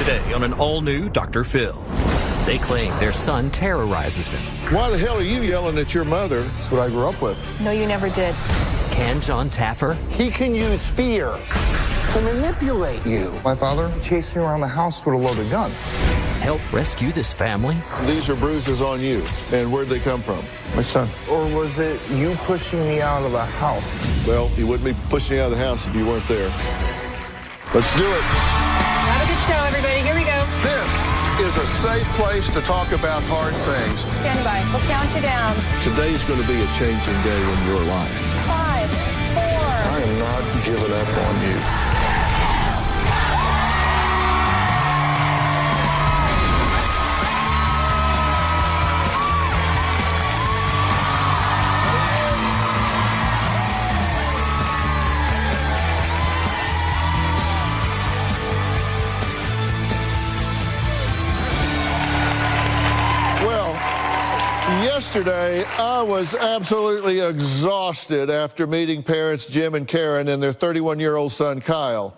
Today on an all-new Dr. Phil. They claim their son terrorizes them. Why the hell are you yelling at your mother? That's what I grew up with. No, you never did. Can John Taffer He can use fear to manipulate you. My father chased me around the house with a loaded gun. help rescue this family? These are bruises on you. And where'd they come from? My son. Or was it you pushing me out of the house? Well, he wouldn't be pushing you out of the house if you weren't there. Let's do it. Have a good show, everybody. Here we go. This is a safe place to talk about hard things. Stand by. We'll count you down. Today's going to be a changing day in your life. 5, 4. I am not giving up on you. Yesterday, I was absolutely exhausted after meeting parents Jim and Karen and their 31-year-old son, Kyle.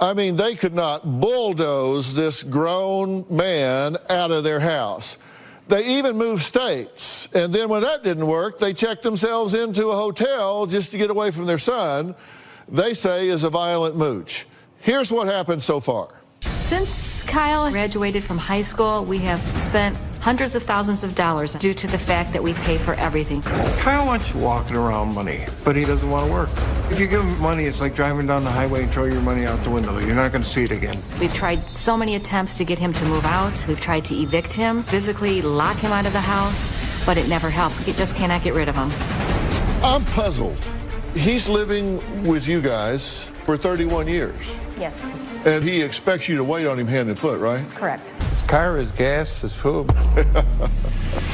I mean, they could not bulldoze this grown man out of their house. They even moved states. And then when that didn't work, they checked themselves into a hotel just to get away from their son, they say is a violent mooch. Here's what happened so far. Since Kyle graduated from high school, we have spent hundreds of thousands of dollars due to the fact that we pay for everything. Kyle wants you walking around money, but he doesn't want to work. If you give him money, it's like driving down the highway and throw your money out the window. You're not going to see it again. We've tried so many attempts to get him to move out. We've tried to evict him, physically lock him out of the house, but it never helps. We just cannot get rid of him. I'm puzzled. He's living with you guys for 31 years. Yes, And he expects you to wait on him hand and foot, right? correct. His car, his gas, his food.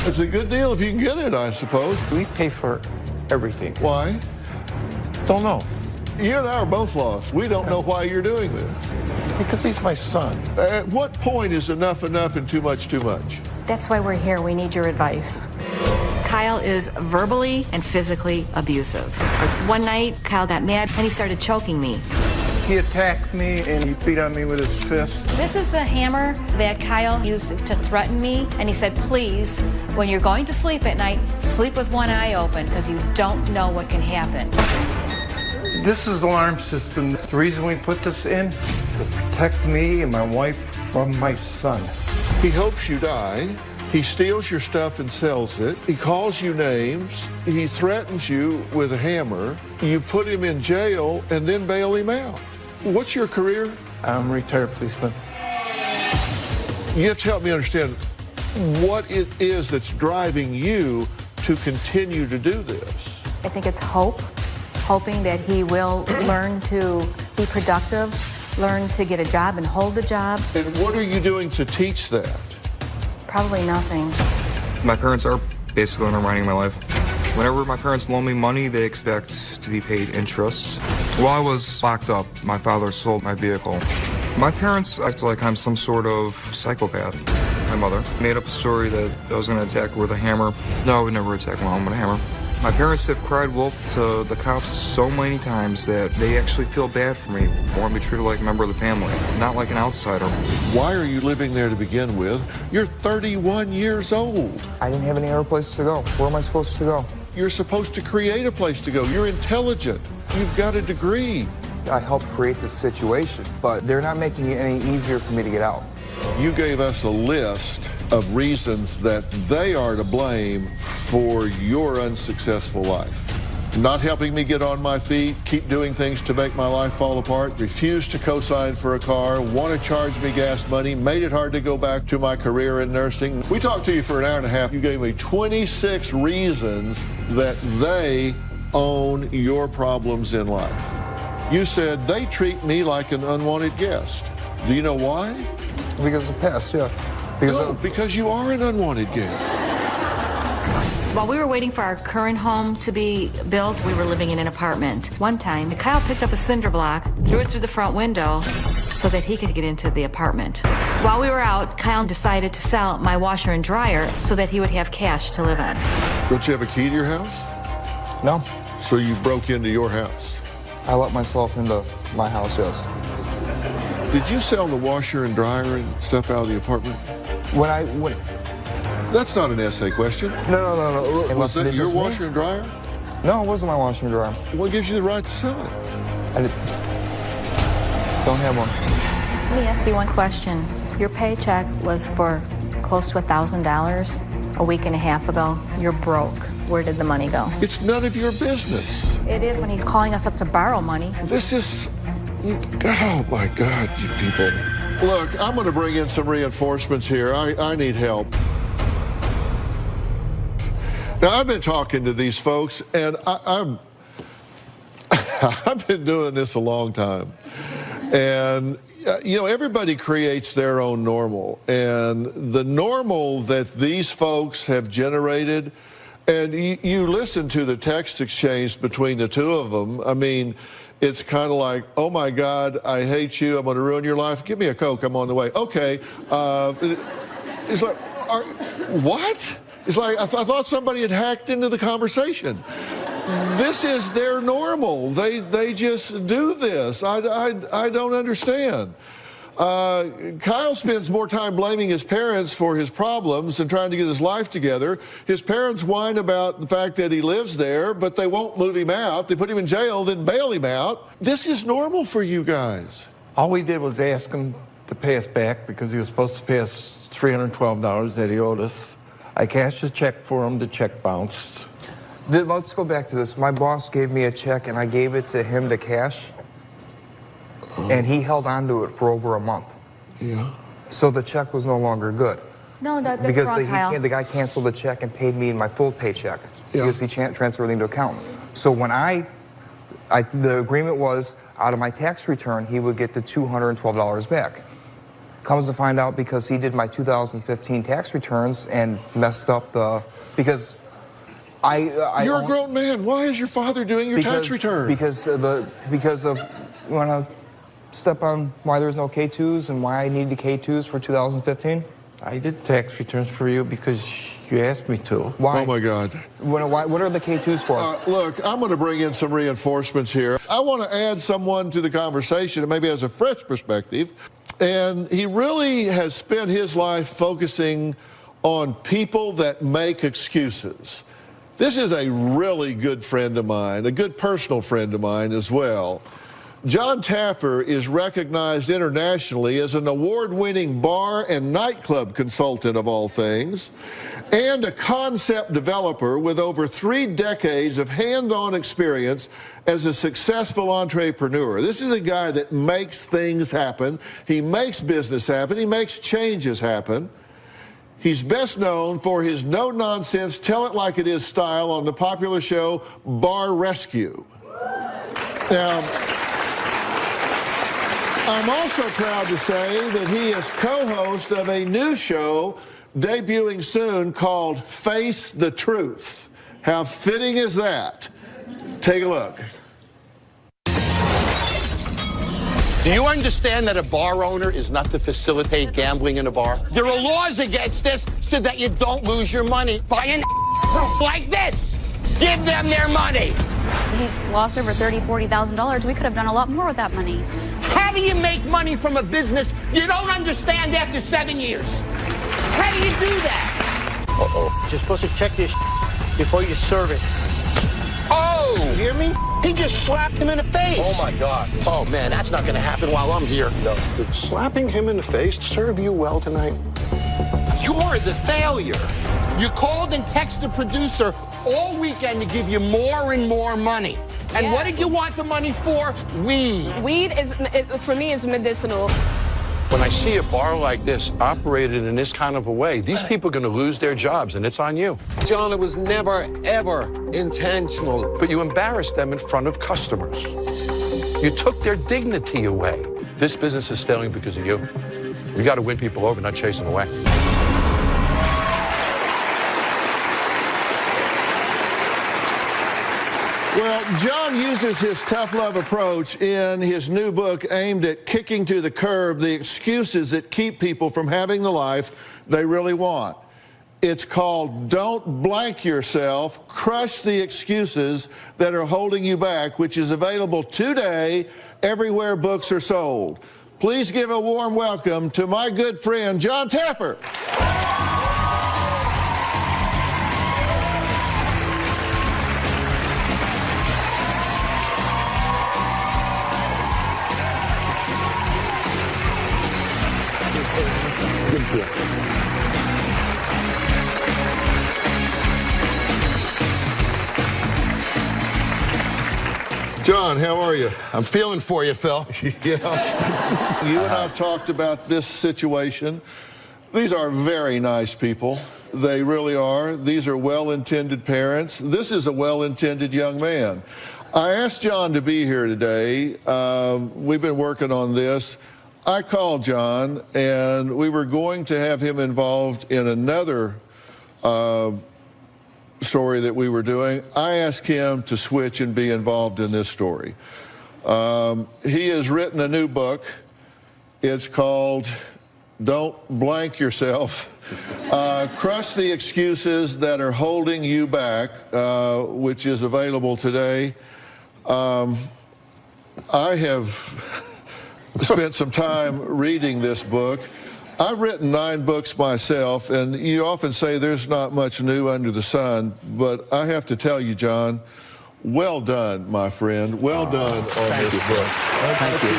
It's a good deal if you can get it, I suppose. We pay for everything. Why? Don't know. You and I are both lost. We don't know why you're doing this. Because he's my son. At what point is enough and too much too much? That's why we're here. We need your advice. Kyle is verbally and physically abusive. One night, Kyle got mad and he started choking me. He attacked me and he beat on me with his fist. This is the hammer that Kyle used to threaten me, and he said, please, when you're going to sleep at night, sleep with one eye open, because you don't know what can happen. This is the alarm system. The reason we put this in, to protect me and my wife from my son. He hopes you die. He steals your stuff and sells it. He calls you names. He threatens you with a hammer. You put him in jail and then bail him out. What's your career? I'm a retired policeman. You have to help me understand what it is that's driving you to continue to do this. I think it's hope, hoping that he will learn to be productive, learn to get a job and hold the job. And what are you doing to teach that? Probably nothing. My parents are basically undermining my life. Whenever my parents loan me money, they expect to be paid interest. While I was locked up, my father sold my vehicle. My parents act like I'm some sort of psychopath. My mother made up a story that I was going to attack her with a hammer. No, I would never attack my mom with a hammer. My parents have cried wolf to the cops so many times that they actually feel bad for me, want me treated like a member of the family, not like an outsider. Why are you living there to begin with? You're 31 years old. I didn't have any other place to go. Where am I supposed to go? You're supposed to create a place to go. You're intelligent. You've got a degree. I helped create this situation, but they're not making it any easier for me to get out. You gave us a list of reasons that they are to blame for your unsuccessful life. Not helping me get on my feet, keep doing things to make my life fall apart, refuse to co-sign for a car, want to charge me gas money, made it hard to go back to my career in nursing. We talked to you for an hour and a half. You gave me 26 reasons that they own your problems in life. You said they treat me like an unwanted guest. Do you know why? Because of the past, yeah. Because you are an unwanted guest. While we were waiting for our current home to be built, we were living in an apartment. One time, Kyle picked up a cinder block, threw it through the front window so that he could get into the apartment. While we were out, Kyle decided to sell my washer and dryer so that he would have cash to live on. Don't you have a key to your house? No, So you broke into your house. I let myself into my house, yes. Did you sell the washer and dryer and stuff out of the apartment? When That's not an essay question. No. Was that your washer and dryer? No, it wasn't my washer and dryer. What gives you the right to sell it? I don't have one. Let me ask you one question. Your paycheck was for close to $1,000 a week and a half ago. You're broke. Where did the money go? It's none of your business. It is when he's calling us up to borrow money. This is, oh my God, you people. Look, I'm going to bring in some reinforcements here. I need help. Now, I've been talking to these folks, and I've been doing this a long time. And, you know, everybody creates their own normal. And the normal that these folks have generated, and you listen to the text exchange between the two of them, I mean, it's kind of like, oh my God, I hate you, I'm going to ruin your life, give me a Coke, I'm on the way. Okay. It's like, what? It's like, I thought somebody had hacked into the conversation. This is their normal. They just do this. I don't understand. Kyle spends more time blaming his parents for his problems than trying to get his life together. His parents whine about the fact that he lives there, but they won't move him out. They put him in jail, then bail him out. This is normal for you guys. All we did was ask him to pay us back because he was supposed to pay us $312 that he owed us. I cashed a check for him. The check bounced. Let's go back to this. My boss gave me a check, and I gave it to him to cash, and he held on to it for over a month. Yeah. So the check was no longer good. No, that's Because wrong, Kyle. the guy canceled the check and paid me my full paycheck because he transferred it into account. So when the agreement was out of my tax return, he would get the $212 back. Comes to find out because he did my 2015 tax returns and messed up because You're a grown man. Why is your father doing your tax return? Because of you want to step on why there's no K2s and why I need the K2s for 2015? I did tax returns for you because you asked me to. Why? Oh my God. What are the K2s for? Look, I'm going to bring in some reinforcements here. I want to add someone to the conversation and maybe has a fresh perspective. And he really has spent his life focusing on people that make excuses. This is a really good friend of mine, a good personal friend of mine as well. John Taffer is recognized internationally as an award-winning bar and nightclub consultant of all things, and a concept developer with over 3 decades of hands-on experience as a successful entrepreneur. This is a guy that makes things happen. He makes business happen. He makes changes happen. He's best known for his no-nonsense, tell-it-like-it-is style on the popular show Bar Rescue. Now, I'm also proud to say that he is co-host of a new show debuting soon called Face the Truth. How fitting is that? Take a look. Do you understand that a bar owner is not to facilitate gambling in a bar? There are laws against this so that you don't lose your money. Buy an like this. Give them their money. He's lost over $30,000, $40,000. We could have done a lot more with that money. How do you make money from a business you don't understand after 7 years? How do you do that? Uh-oh. You're supposed to check this before you serve it. Oh! You hear me? He just slapped him in the face. Oh, my God. Oh, man, that's not going to happen while I'm here. No. Did slapping him in the face serve you well tonight? You're the failure. You called and texted the producer all weekend to give you more and more money. And what did you want the money for? Weed. Weed for me is medicinal. When I see a bar like this operated in this kind of a way, these people are going to lose their jobs, and it's on you. John, it was never, ever intentional. But you embarrassed them in front of customers. You took their dignity away. This business is failing because of you. You got to win people over, not chase them away. Well, John uses his tough love approach in his new book aimed at kicking to the curb the excuses that keep people from having the life they really want. It's called Don't Blank Yourself, Crush the Excuses That Are Holding You Back, which is available today everywhere books are sold. Please give a warm welcome to my good friend, John Taffer. John, how are you? I'm feeling for you, Phil. Yeah. You and I have talked about this situation. These are very nice people. They really are. These are well-intended parents. This is a well-intended young man. I asked John to be here today. We've been working on this. I called John, and we were going to have him involved in another story that we were doing. I asked him to switch and be involved in this story. He has written a new book. It's called Don't Blank Yourself. Crush the Excuses That Are Holding You Back, which is available today. I have spent some time reading this book. I've written 9 books myself, and you often say there's not much new under the sun, but I have to tell you, John, well done, my friend. Well done on this book. Thank you.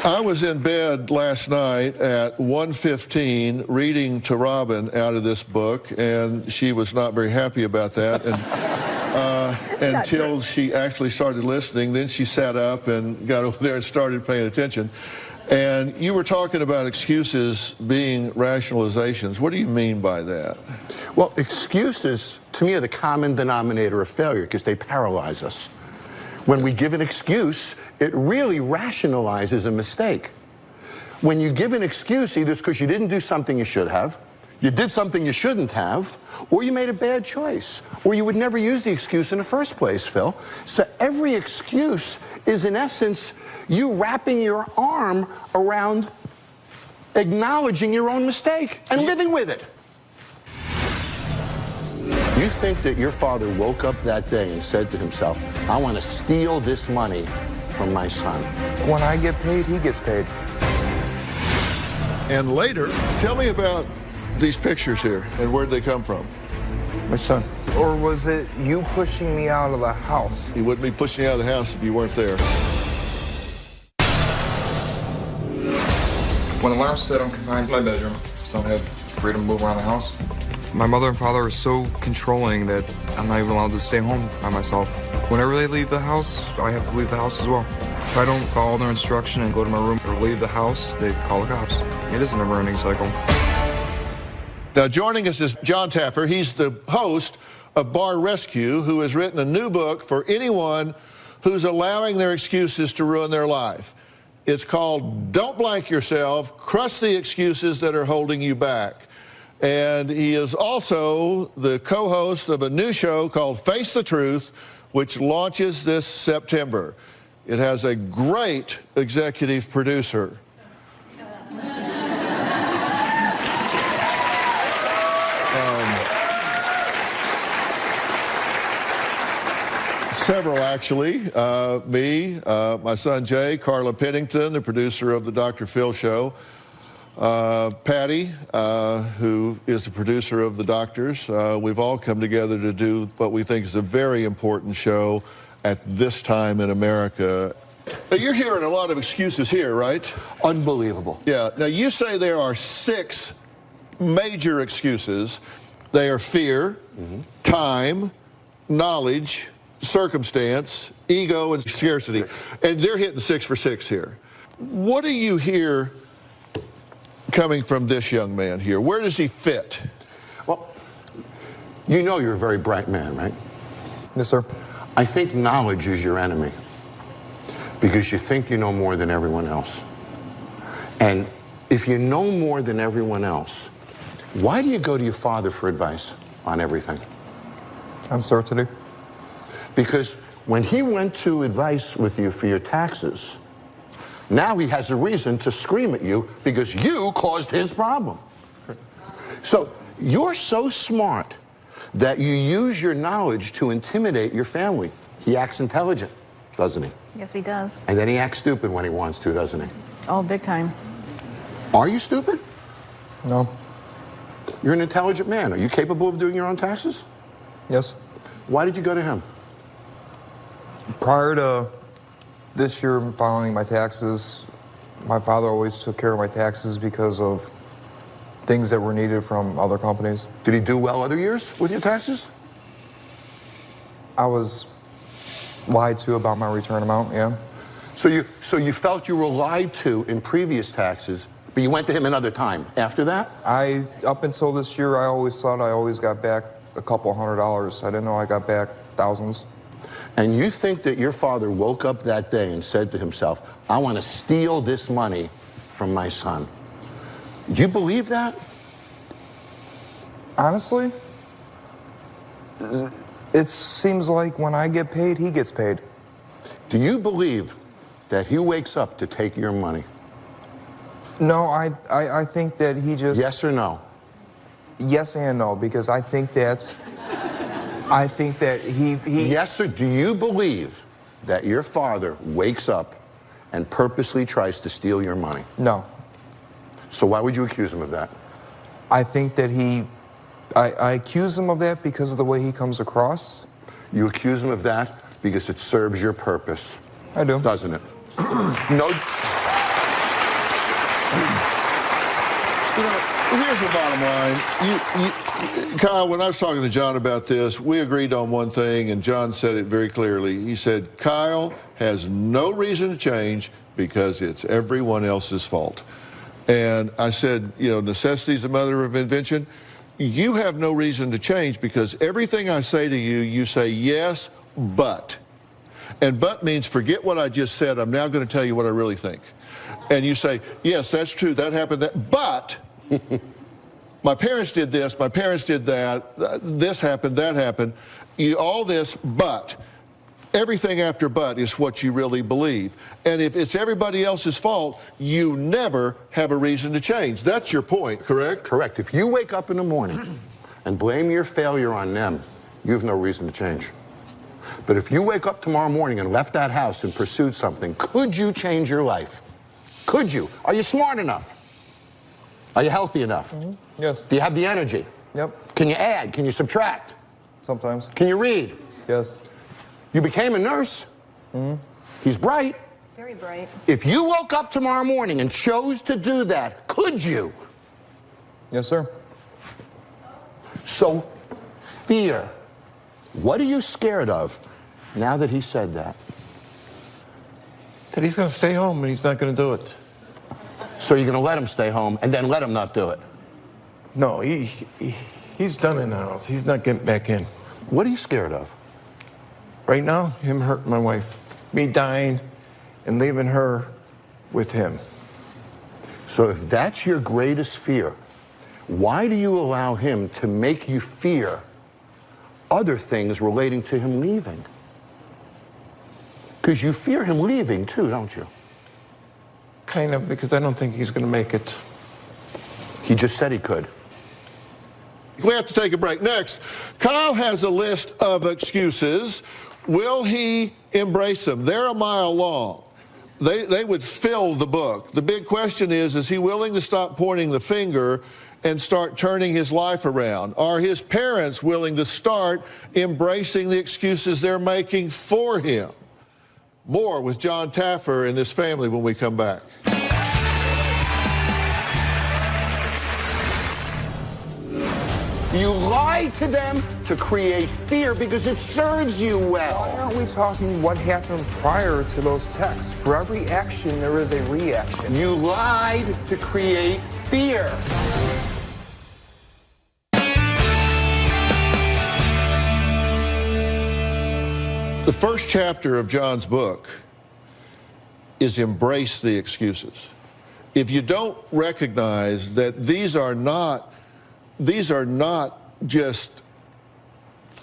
I was in bed last night at 1:15 reading to Robin out of this book, and she was not very happy about that. And until she actually started listening, then she sat up and got over there and started paying attention. And you were talking about excuses being rationalizations. What do you mean by that? Well, excuses, to me, are the common denominator of failure because they paralyze us. When we give an excuse, it really rationalizes a mistake. When you give an excuse, either it's because you didn't do something you should have, you did something you shouldn't have, or you made a bad choice, or you would never use the excuse in the first place, Phil. So every excuse is, in essence, you wrapping your arm around acknowledging your own mistake and living with it. You think that your father woke up that day and said to himself, I want to steal this money from my son? When I get paid, he gets paid. And later, tell me about these pictures here and where'd they come from? My son. Or was it you pushing me out of the house? He wouldn't be pushing you out of the house if you weren't there. When the alarm said I'm confined to my bedroom, just don't have freedom to move around the house. My mother and father are so controlling that I'm not even allowed to stay home by myself. Whenever they leave the house, I have to leave the house as well. If I don't follow their instruction and go to my room or leave the house, they call the cops. It is a never-ending cycle. Now, joining us is John Taffer. He's the host of Bar Rescue, who has written a new book for anyone who's allowing their excuses to ruin their life. It's called Don't Blank Yourself, Crush the Excuses That Are Holding You Back. And he is also the co-host of a new show called Face the Truth, which launches this September. It has a great executive producer. Several, actually. Me, my son Jay, Carla Pennington, the producer of the Dr. Phil Show, Patty, who is the producer of The Doctors. We've all come together to do what we think is a very important show at this time in America. Now, you're hearing a lot of excuses here, right? Unbelievable. Yeah. Now, you say there are 6 major excuses. They are fear, time, knowledge, circumstance, ego, and scarcity. And they're hitting 6 for 6 here. What do you hear coming from this young man here? Where does he fit? Well, you know you're a very bright man, right? Yes, sir. I think knowledge is your enemy because you think you know more than everyone else. And if you know more than everyone else, why do you go to your father for advice on everything? Uncertainty. Because when he went to advice with you for your taxes, now he has a reason to scream at you because you caused his problem. So you're so smart that you use your knowledge to intimidate your family. He acts intelligent, doesn't he? Yes, he does. And then he acts stupid when he wants to, doesn't he? Oh, big time. Are you stupid? No. You're an intelligent man. Are you capable of doing your own taxes? Yes. Why did you go to him? Prior to this year filing my taxes, my father always took care of my taxes because of things that were needed from other companies. Did he do well other years with your taxes? I was lied to about my return amount, yeah. So you felt you were lied to in previous taxes, but you went to him another time after that? Up until this year, I always thought I always got back a couple $100s. I didn't know I got back thousands. And you think that your father woke up that day and said to himself, I want to steal this money from my son. Do you believe that? Honestly, it seems like when I get paid, he gets paid. Do you believe that he wakes up to take your money? No, I think that he just... Yes or no? Yes and no, because I think that he... Yes, or do you believe that your father wakes up and purposely tries to steal your money? No. So why would you accuse him of that? I think that I accuse him of that because of the way he comes across. You accuse him of that because it serves your purpose. I do. Doesn't it? No. Here's the bottom line. Kyle, when I was talking to John about this, we agreed on one thing, and John said it very clearly. He said, Kyle has no reason to change because it's everyone else's fault. And I said, you know, necessity is the mother of invention. You have no reason to change because everything I say to you, you say yes, but. And but means forget what I just said. I'm now going to tell you what I really think. And you say, yes, that's true. That happened. But my parents did this. My parents did that. This happened. That happened. All this, but. Everything after but is what you really believe. And if it's everybody else's fault, you never have a reason to change. That's your point, correct? Correct. If you wake up in the morning and blame your failure on them, you have no reason to change. But if you wake up tomorrow morning and left that house and pursued something, could you change your life? Could you? Are you smart enough? Are you healthy enough? Mm-hmm. Yes. Do you have the energy? Yep. Can you add? Can you subtract? Sometimes. Can you read? Yes. You became a nurse. Mm-hmm. He's bright. Very bright. If you woke up tomorrow morning and chose to do that, could you? Yes, sir. So, fear. What are you scared of now that he said that? That he's going to stay home and he's not going to do it. So you're going to let him stay home and then let him not do it? No, he's done in the house. He's not getting back in. What are you scared of? Right now, him hurting my wife, me dying and leaving her with him. So if that's your greatest fear, why do you allow him to make you fear other things relating to him leaving? Because you fear him leaving too, don't you? Kind of, because I don't think he's going to make it. He just said he could. We have to take a break. Next, Kyle has a list of excuses. Will he embrace them? They're a mile long. They would fill the book. The big question is he willing to stop pointing the finger and start turning his life around? Are his parents willing to start embracing the excuses they're making for him? More with John Taffer and this family when we come back. You lied to them to create fear because it serves you well. Why aren't we talking what happened prior to those texts? For every action, there is a reaction. You lied to create fear. The first chapter of John's book is embrace the excuses. If you don't recognize that these are not just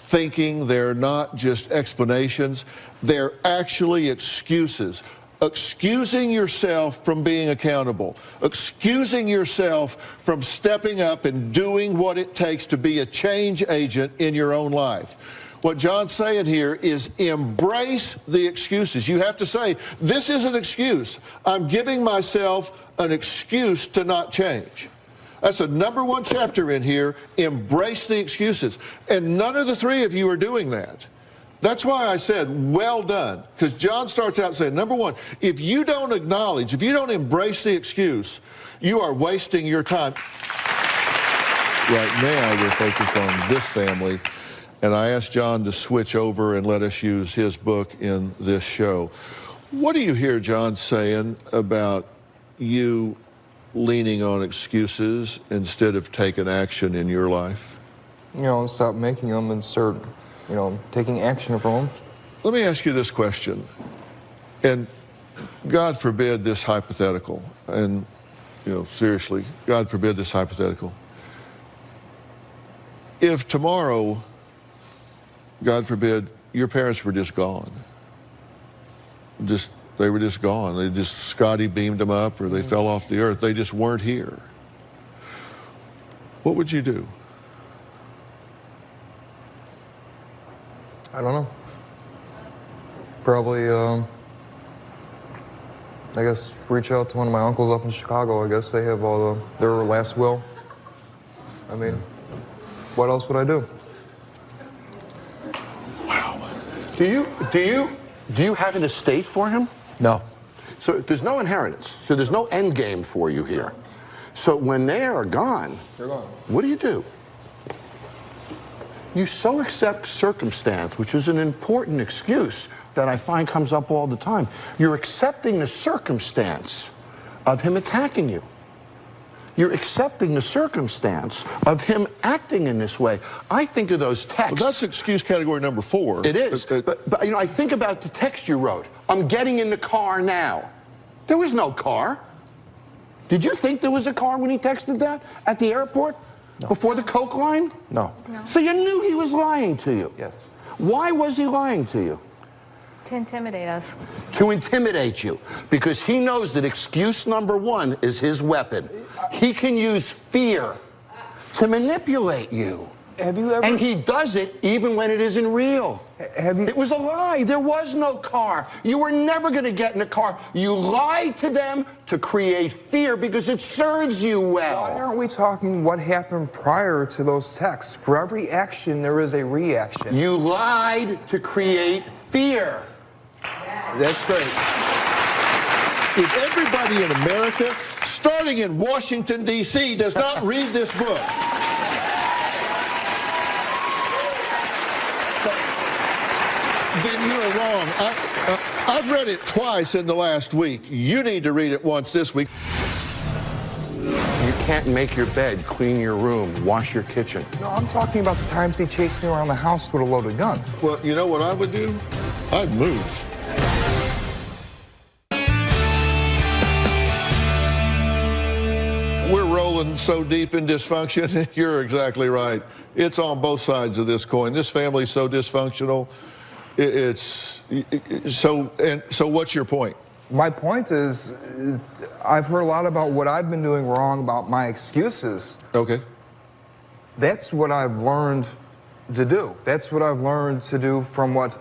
thinking, they're not just explanations, they're actually excuses. Excusing yourself from being accountable, excusing yourself from stepping up and doing what it takes to be a change agent in your own life. What John's saying here is embrace the excuses. You have to say, this is an excuse. I'm giving myself an excuse to not change. That's the #1 chapter in here. Embrace the excuses. And none of the three of you are doing that. That's why I said, well done. Because John starts out saying, #1, if you don't acknowledge, if you don't embrace the excuse, you are wasting your time. Right now, we're focused on this family. And I asked John to switch over and let us use his book in this show. What do you hear John saying about you leaning on excuses instead of taking action in your life? You know, stop making them and start, you know, taking action upon them. Let me ask you this question. And God forbid this hypothetical. And, you know, seriously, God forbid this hypothetical. If tomorrow, God forbid, your parents were just gone. They were just gone. Scotty beamed them up or they fell off the earth. They just weren't here. What would you do? I don't know. Probably, I guess, reach out to one of my uncles up in Chicago. I guess they have all their last will. I mean, what else would I do? Do you have an estate for him? No. So there's no inheritance. So there's no end game for you here. So when they are gone, they're gone. What do? You so accept circumstance, which is an important excuse that I find comes up all the time. You're accepting the circumstance of him attacking you. You're accepting the circumstance of him acting in this way. I think of those texts. Well, that's excuse category #4. It is. But you know, I think about the text you wrote. I'm getting in the car now. There was no car. Did you think there was a car when he texted that at the airport? No. Before the Coke line? No. So you knew he was lying to you? Yes. Why was he lying to you? To intimidate us. To intimidate you, because he knows that excuse #1 is his weapon. He can use fear to manipulate you. Have you ever? And he does it even when it isn't real. Have you? It was a lie. There was no car. You were never going to get in a car. You lied to them to create fear because it serves you well. Why aren't we talking what happened prior to those texts? For every action, there is a reaction. You lied to create fear. That's great. If everybody in America, starting in Washington, D.C., does not read this book, then you are wrong. I've read it twice in the last week. You need to read it once this week. You can't make your bed, clean your room, wash your kitchen. No, I'm talking about the times he chased me around the house with a loaded gun. Well, you know what I would do? I'd move. We're rolling so deep in dysfunction. You're exactly right. It's on both sides of this coin. This family's so dysfunctional. So what's your point? My point is, I've heard a lot about what I've been doing wrong, about my excuses. Okay. That's what I've learned to do. That's what I've learned to do from what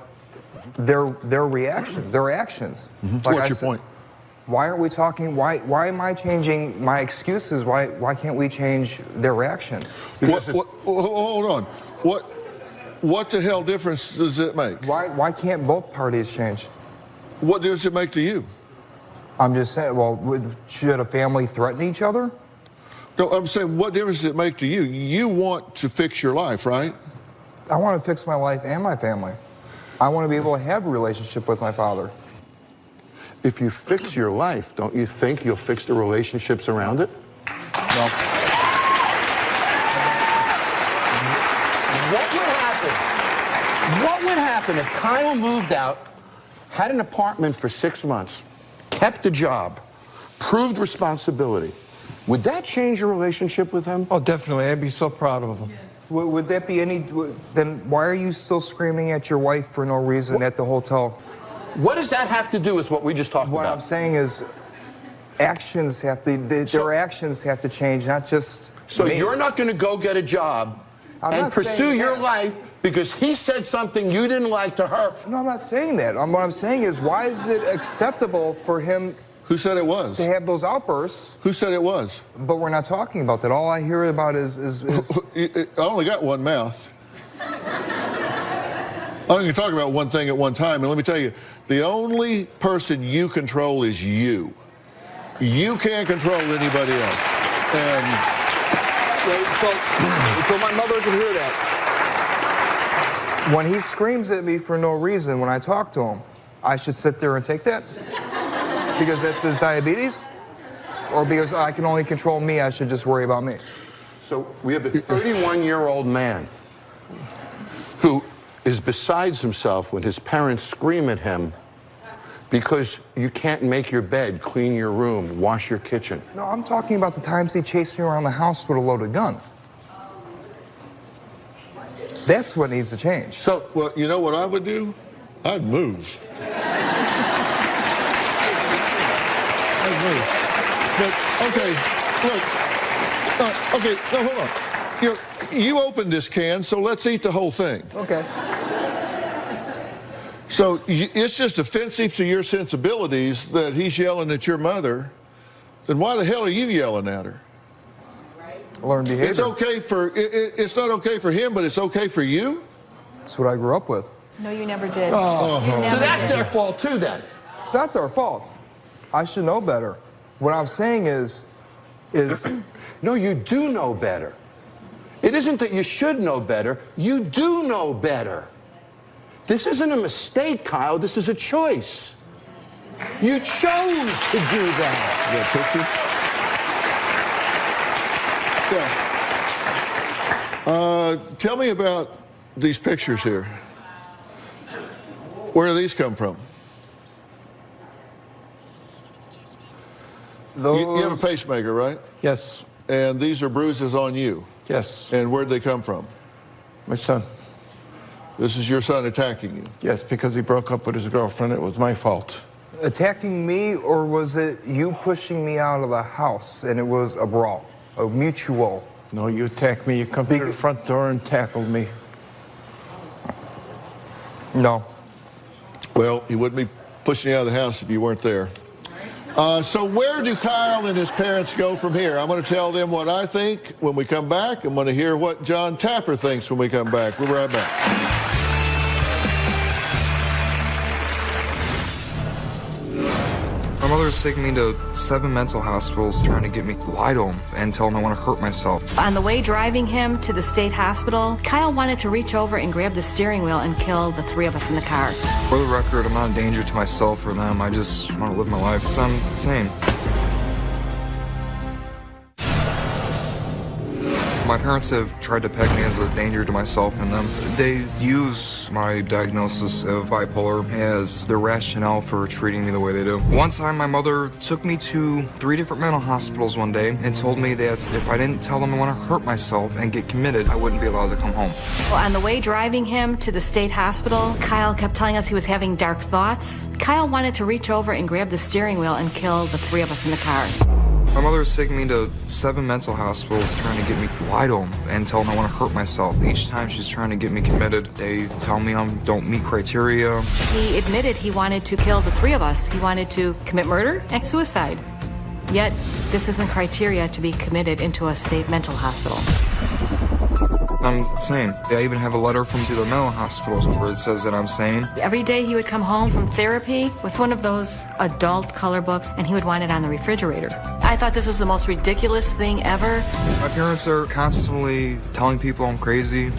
their reactions, their actions. Mm-hmm. Like What's your point? Why aren't we talking? Why am I changing my excuses? Why can't we change their reactions? Hold on. What the hell difference does it make? Why can't both parties change? What difference does it make to you? I'm just saying, well, should a family threaten each other? No, I'm saying, what difference does it make to you? You want to fix your life, right? I want to fix my life and my family. I want to be able to have a relationship with my father. If you fix your life, don't you think you'll fix the relationships around it? No. What would happen if Kyle moved out, had an apartment for 6 months, kept the job, proved responsibility? Would that change your relationship with him? Oh, definitely. I'd be so proud of him. Would that be any... Then why are you still screaming at your wife for no reason at the hotel? What does that have to do with what we just talked about? What I'm saying is actions have to... Their actions have to change, not just So me. you're not going to go get a job and pursue your life because he said something you didn't like to her. No, I'm not saying that. What I'm saying is, why is it acceptable for him Who said it was? to have those outbursts? Who said it was? But we're not talking about that. All I hear about is I only got one mouth. I'm going to talk about one thing at one time, and let me tell you, the only person you control is you. You can't control anybody else. And so my mother can hear that. When he screams at me for no reason when I talk to him, I should sit there and take that? Because that's his diabetes? Or because I can only control me, I should just worry about me? So we have a 31-year-old man who is besides himself when his parents scream at him because you can't make your bed, clean your room, wash your kitchen. No, I'm talking about the times he chased me around the house with a loaded gun. That's what needs to change. so, well, you know what I would do? I'd move. I'd move. But, okay, look. Okay, no, hold on. You opened this can, so let's eat the whole thing. Okay. So it's just offensive to your sensibilities that he's yelling at your mother. Then why the hell are you yelling at her? Learned behavior. It's okay for, it's not okay for him, but it's okay for you? That's what I grew up with. No, you never did. Oh. You never So that's did. their fault too then. It's not their fault. I should know better. What I'm saying is No, you do know better. It isn't that you should know better, you do know better. This isn't a mistake, Kyle, this is a choice. You chose to do that. You got pictures? Yeah. Tell me about these pictures here. Where do these come from? You have a pacemaker, right? Yes. And these are bruises on you. Yes. And where'd they come from? My son. This is your son attacking you. Yes, because he broke up with his girlfriend. It was my fault. attacking me, or was it you pushing me out of the house and it was a brawl, a mutual? No, you attacked me. You come to the front door and tackled me. No. Well, he wouldn't be pushing you out of the house if you weren't there. So where do Kyle and his parents go from here? I'm going to tell them what I think when we come back. I'm going to hear what John Taffer thinks when we come back. We'll be right back. My mother is taking me to 7 mental hospitals trying to get me lied on and tell them I want to hurt myself. On the way driving him to the state hospital, Kyle wanted to reach over and grab the steering wheel and kill the 3 of us in the car. For the record, I'm not a danger to myself or them. I just want to live my life. I'm insane. My parents have tried to peg me as a danger to myself and them. They use my diagnosis of bipolar as the rationale for treating me the way they do. One time, my mother took me to 3 different mental hospitals one day and told me that if I didn't tell them I want to hurt myself and get committed, I wouldn't be allowed to come home. Well, on the way driving him to the state hospital, Kyle kept telling us he was having dark thoughts. Kyle wanted to reach over and grab the steering wheel and kill the 3 of us in the car. My mother is taking me to 7 mental hospitals trying to get me lied on and tell them I want to hurt myself. Each time she's trying to get me committed, they tell me I don't meet criteria. He admitted he wanted to kill the 3 of us. He wanted to commit murder and suicide. Yet, this isn't criteria to be committed into a state mental hospital. I'm sane. I even have a letter from the mental hospitals where it says that I'm sane. Every day he would come home from therapy with one of those adult color books, and he would want it on the refrigerator. I thought this was the most ridiculous thing ever. My parents are constantly telling people I'm crazy.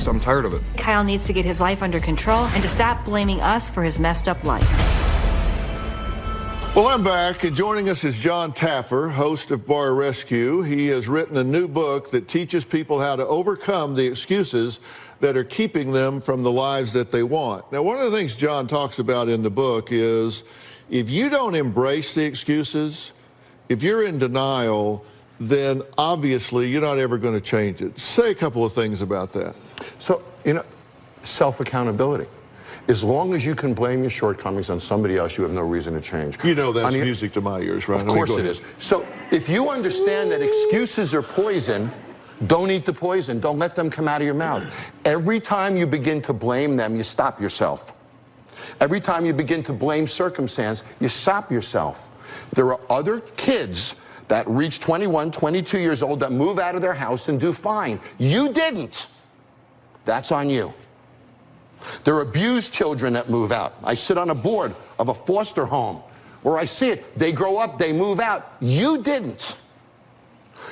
I'm tired of it. Kyle needs to get his life under control and to stop blaming us for his messed up life. Well, I'm back, and joining us is John Taffer, host of Bar Rescue. He has written a new book that teaches people how to overcome the excuses that are keeping them from the lives that they want. Now, one of the things John talks about in the book is if you don't embrace the excuses, if you're in denial, then obviously you're not ever going to change it. Say a couple of things about that. So, self-accountability. As long as you can blame your shortcomings on somebody else, you have no reason to change. You know that's music to my ears, right? Of course it is. So if you understand that excuses are poison, Don't eat the poison. Don't let them come out of your mouth. Every time you begin to blame them, you stop yourself. Every time you begin to blame circumstance, you stop yourself. There are other kids that reach 21, 22 years old that move out of their house and do fine. You didn't. That's on you. There are abused children that move out. I sit on a board of a foster home where I see it. They grow up, they move out. You didn't.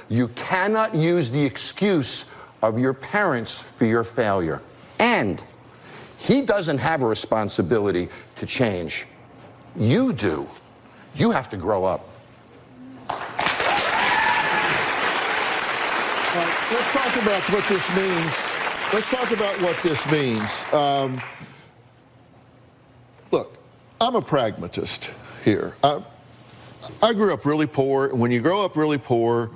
You cannot use the excuse of your parents for your failure. And he doesn't have a responsibility to change. You do. You have to grow up. Let's talk about what this means. Let's talk about what this means. Look, I'm a pragmatist here. I grew up really poor, and when you grow up really poor,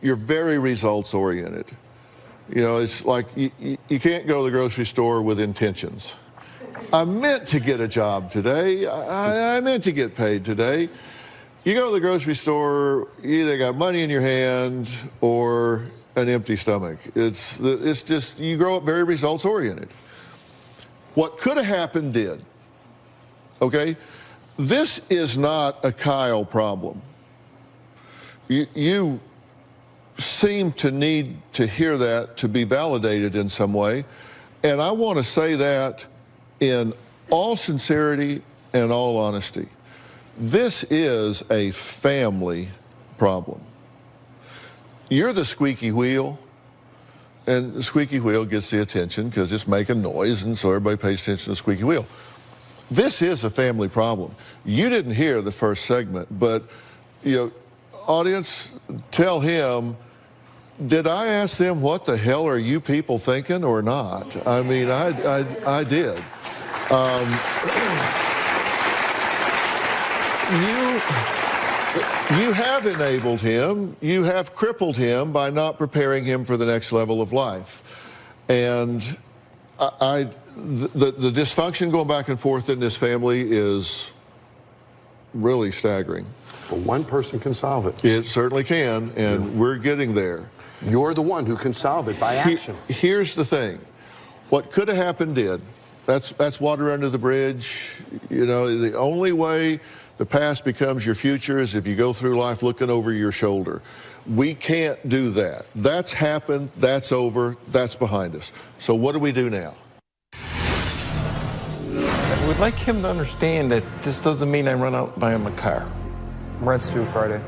you're very results-oriented. You know, it's like you can't go to the grocery store with intentions. I meant to get a job today. I meant to get paid today. You go to the grocery store, you either got money in your hand or an empty stomach. It's just, you grow up very results-oriented. What could have happened did, okay? This is not a Kyle problem. You seem to need to hear that to be validated in some way, and I want to say that in all sincerity and all honesty. This is a family problem. You're the squeaky wheel, and the squeaky wheel gets the attention because it's making noise, and so everybody pays attention to the squeaky wheel. This is a family problem. You didn't hear the first segment, but, you know, audience, tell him, did I ask them what the hell are you people thinking or not? I mean, I did. You have enabled him, you have crippled him by not preparing him for the next level of life. And the dysfunction going back and forth in this family is really staggering. Well, one person can solve it. It certainly can, and we're getting there. You're the one who can solve it by action. Here's the thing. What could have happened did. That's water under the bridge. You know, the only way the past becomes your future is if you go through life looking over your shoulder. We can't do that. That's happened, that's over, that's behind us. So what do we do now? I would like him to understand that this doesn't mean I run out and buy him a car. Rent's due Friday.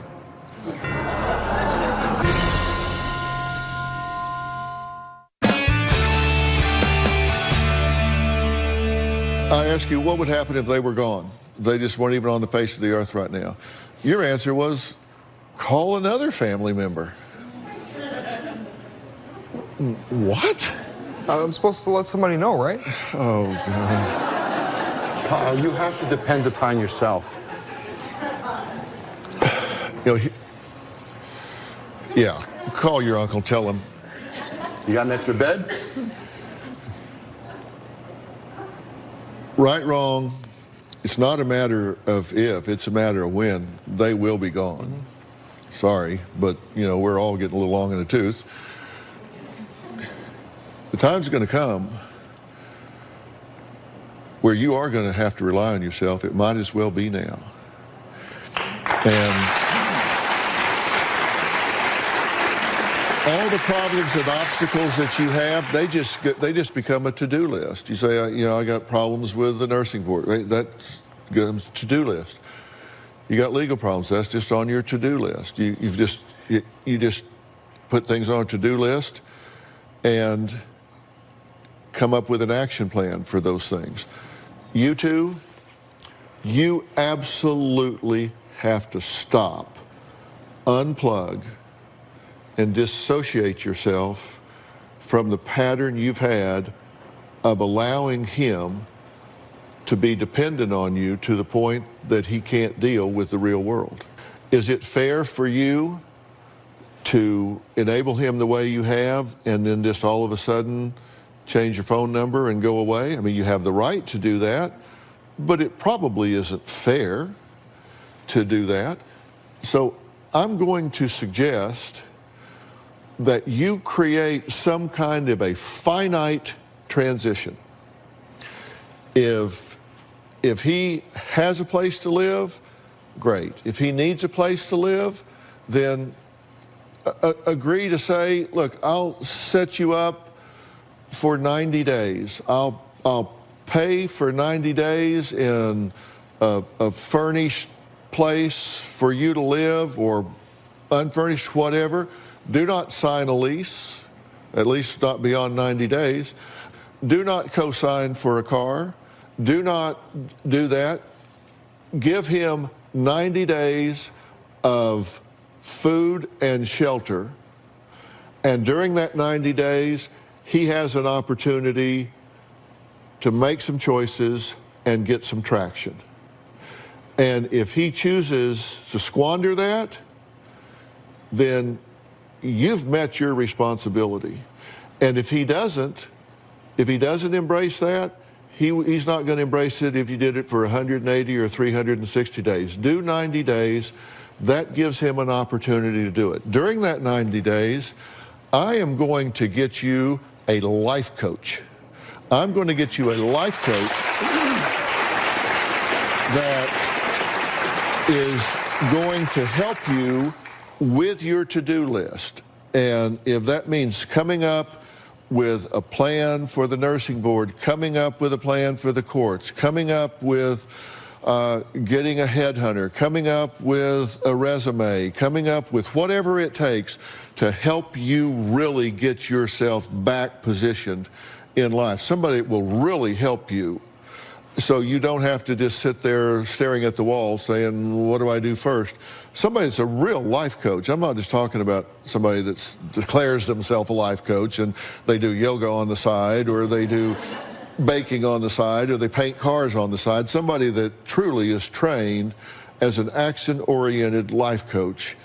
I ask you, what would happen if they were gone? They just weren't even on the face of the earth right now. Your answer was, call another family member. What? I'm supposed to let somebody know, right? Oh, God. You have to depend upon yourself. You know, yeah, call your uncle, tell him. You got an extra bed? Right, wrong, it's not a matter of if, it's a matter of when. They will be gone. Mm-hmm. Sorry, but, you know, we're all getting a little long in the tooth. The time's going to come where you are going to have to rely on yourself. It might as well be now. And all the problems and obstacles that you have, they just become a to-do list. You say, you know, I got problems with the nursing board. That's a to-do list. You got legal problems. That's just on your to-do list. You just put things on a to-do list and come up with an action plan for those things. You two, you absolutely have to stop, unplug, and dissociate yourself from the pattern you've had of allowing him to be dependent on you to the point that he can't deal with the real world. Is it fair for you to enable him the way you have and then just all of a sudden change your phone number and go away? I mean, you have the right to do that, but it probably isn't fair to do that. So I'm going to suggest that you create some kind of a finite transition. If he has a place to live, great. If he needs a place to live, then agree to say, look, I'll set you up for 90 days. I'll pay for 90 days in a furnished place for you to live, or unfurnished, whatever. Do not sign a lease, at least not beyond 90 days. Do not co-sign for a car. Do not do that. Give him 90 days of food and shelter. And during that 90 days, he has an opportunity to make some choices and get some traction. And if he chooses to squander that, then you've met your responsibility. And if he doesn't embrace that, he's not going to embrace it if you did it for 180 or 360 days. Do 90 days. That gives him an opportunity to do it. During that 90 days, I am going to get you a life coach. I'm going to get you a life coach that is going to help you with your to-do list. And if that means coming up with a plan for the nursing board, coming up with a plan for the courts, coming up with getting a headhunter, coming up with a resume, coming up with whatever it takes to help you really get yourself back positioned in life. Somebody that will really help you, so you don't have to just sit there staring at the wall saying, what do I do first? Somebody that's a real life coach. I'm not just talking about somebody that declares themselves a life coach and they do yoga on the side, or they do baking on the side, or they paint cars on the side. Somebody that truly is trained as an action-oriented life coach,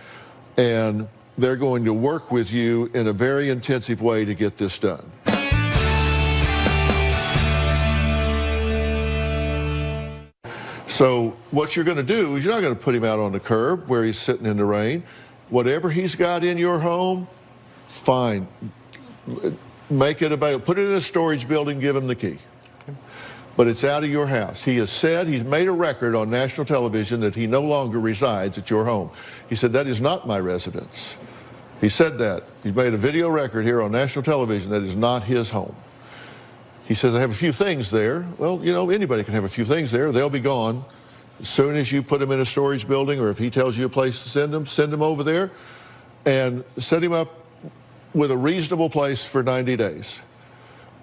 and they're going to work with you in a very intensive way to get this done. So what you're going to do is you're not going to put him out on the curb where he's sitting in the rain. Whatever he's got in your home, fine. Make it available. Put it in a storage building, give him the key. But it's out of your house. He has said, he's made a record on national television that he no longer resides at your home. He said, that is not my residence. He said that. He's made a video record here on national television that is not his home. He says, I have a few things there. Well, you know, anybody can have a few things there. They'll be gone. As soon as you put them in a storage building, or if he tells you a place to send them over there, and set him up with a reasonable place for 90 days.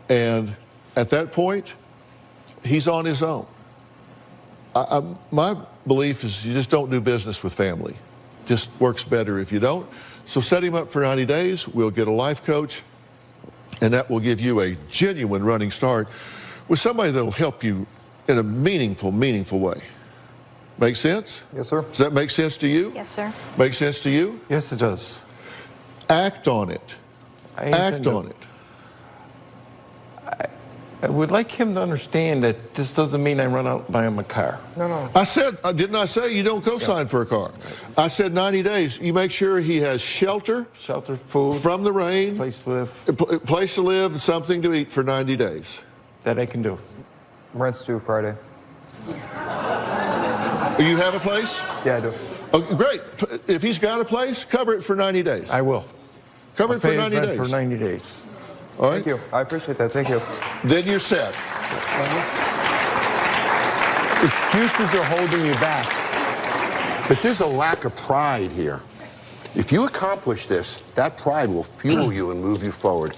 And at that point, he's on his own. My belief is you just don't do business with family. Just works better if you don't. So set him up for 90 days. We'll get a life coach, and that will give you a genuine running start with somebody that'll help you in a meaningful way. Make sense? Yes, sir. Does that make sense to you? Yes, sir. Make sense to you? Yes, it does. Act on it. Act on it. I would like him to understand that this doesn't mean I run out and buy him a car. No. I said, didn't I say you don't co-sign for a car? I said 90 days. You make sure he has shelter, food, from the rain, place to live, place to live, something to eat for 90 days. That I can do. Rent's due Friday. You have a place? Yeah, I do. Oh, great. If he's got a place, cover it for 90 days. I will. Cover it for 90 days. For 90 days. All right? Thank you. I appreciate that. Thank you. Then you're set. Excuses are holding you back. But there's a lack of pride here. If you accomplish this, that pride will fuel you and move you forward.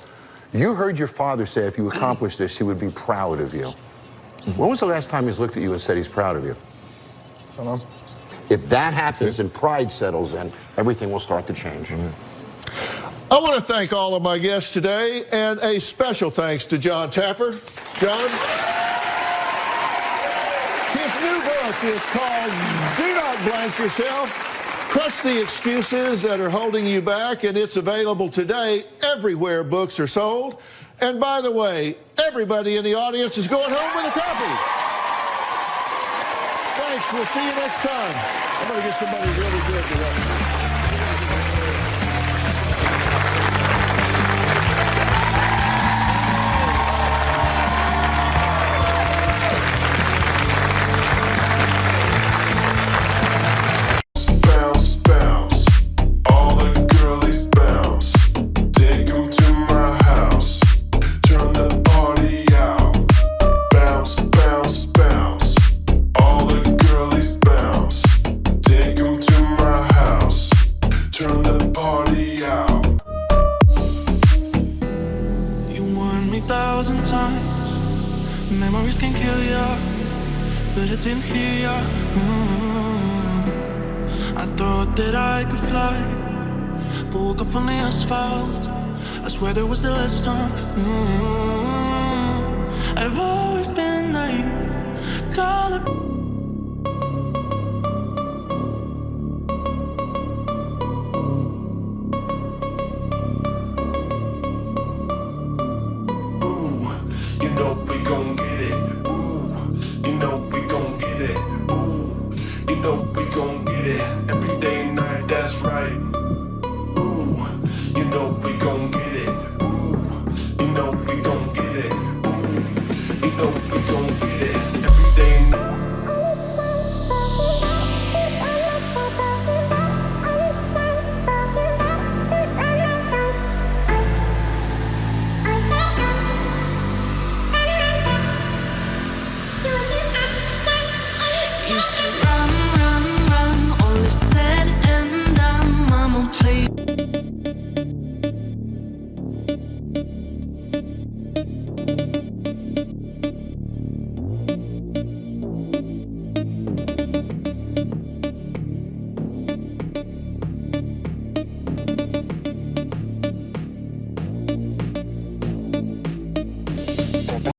You heard your father say if you accomplish this, he would be proud of you. When was the last time he's looked at you and said he's proud of you? I don't know. If that happens and pride settles in, everything will start to change. I want to thank all of my guests today, and a special thanks to Jon Taffer. Jon, his new book is called Do Not Blank Yourself. Crush the excuses that are holding you back, and it's available today everywhere books are sold. And by the way, everybody in the audience is going home with a copy. Thanks. We'll see you next time. I'm going to get somebody really good to help. didn't hear ya. I thought that I could fly, but woke up on the asphalt. I swear there was the last time. I've always been naive. Call it. You know we gon' get it. Ooh, you know we gon' get it. Ooh, you know we gon' get it. Every day and night, that's right. Ooh, you know we gon' get it. Ooh, you know we gon' get it. Ooh, you know we gon' get it.